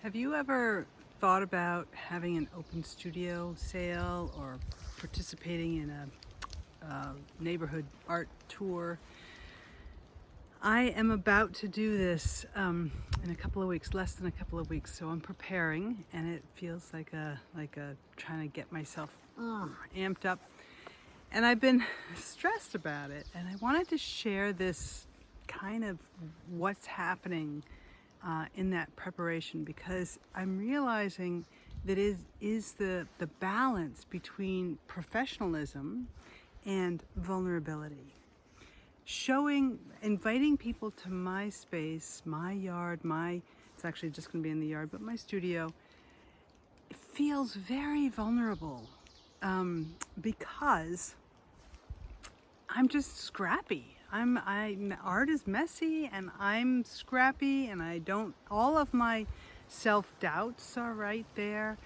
Have you ever thought about having an open studio sale or participating in a neighborhood art tour? I am about to do this in a couple of weeks, less than a couple of weeks, so I'm preparing, and it feels like a trying to get myself amped up. And I've been stressed about it, and I wanted to share this kind of what's happening in that preparation, because I'm realizing that it is the balance between professionalism and vulnerability. Inviting people to my space, my yard, it's actually just going to be in the yard, but my studio, it feels very vulnerable because I'm just scrappy. Art is messy, and I'm scrappy, and all of my self-doubts are right there.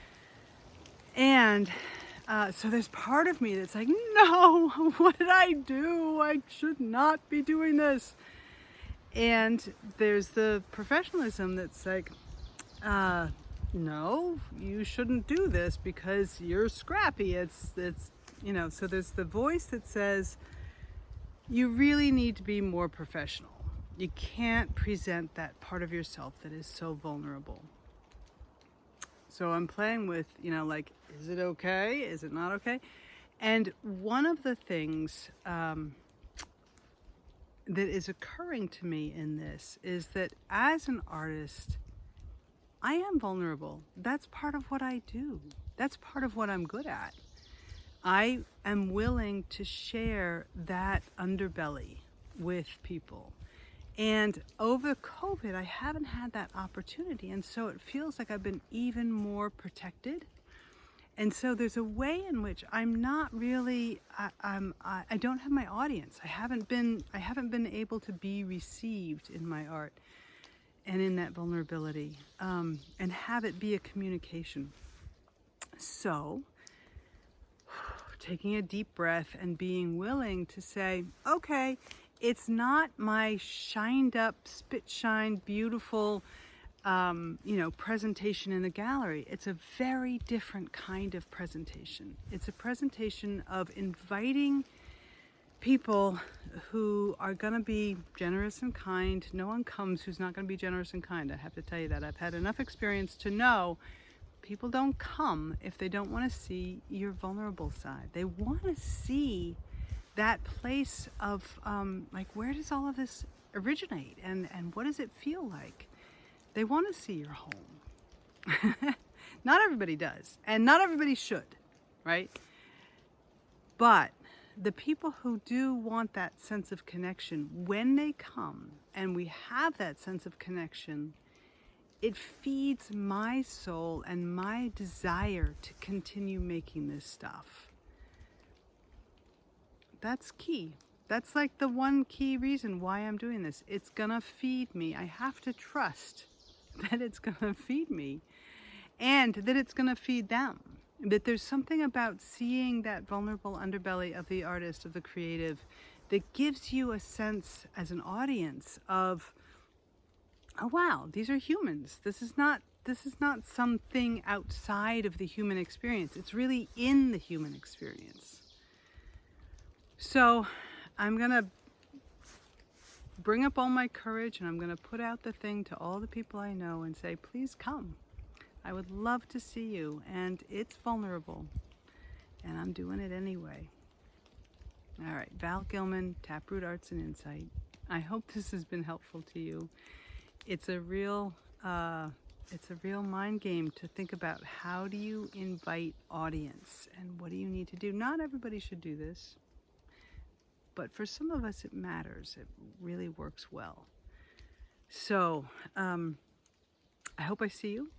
And so there's part of me that's like, no, what did I do? I should not be doing this. And there's the professionalism that's like, no, you shouldn't do this because you're scrappy. It's so there's the voice that says, you really need to be more professional. You can't present that part of yourself that is so vulnerable. So I'm playing with, is it okay? Is it not okay? And one of the things that is occurring to me in this is that as an artist, I am vulnerable. That's part of what I do. That's part of what I'm good at. I am willing to share that underbelly with people. And over COVID, I haven't had that opportunity. And so it feels like I've been even more protected. And so there's a way in which I'm not really, I don't have my audience. I haven't been able to be received in my art and in that vulnerability, and have it be a communication. So taking a deep breath and being willing to say, okay, it's not my shined up, spit shine, beautiful, presentation in the gallery. It's a very different kind of presentation. It's a presentation of inviting people who are going to be generous and kind. No one comes who's not going to be generous and kind. I have to tell you that. I've had enough experience to know people don't come if they don't want to see your vulnerable side. They want to see that place of where does all of this originate, and what does it feel like? They want to see your home. Not everybody does, and not everybody should, right? But the people who do want that sense of connection, when they come and we have that sense of connection, it feeds my soul and my desire to continue making this stuff. That's key. That's like the one key reason why I'm doing this. It's gonna feed me. I have to trust that it's gonna feed me, and that it's gonna feed them. That there's something about seeing that vulnerable underbelly of the artist, of the creative, that gives you a sense as an audience of, oh wow, these are humans. This is not something outside of the human experience. It's really in the human experience. So I'm gonna bring up all my courage, and I'm gonna put out the thing to all the people I know and say, please come. I would love to see you, and it's vulnerable, and I'm doing it anyway. All right, Val Gilman, Taproot Arts and Insight. I hope this has been helpful to you. It's a real mind game to think about, how do you invite audience, and what do you need to do? Not everybody should do this, but for some of us it matters. It really works well. So I hope I see you.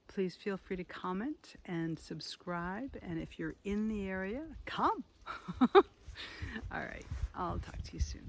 Please feel free to comment and subscribe, and if you're in the area, come. All right, I'll talk to you soon.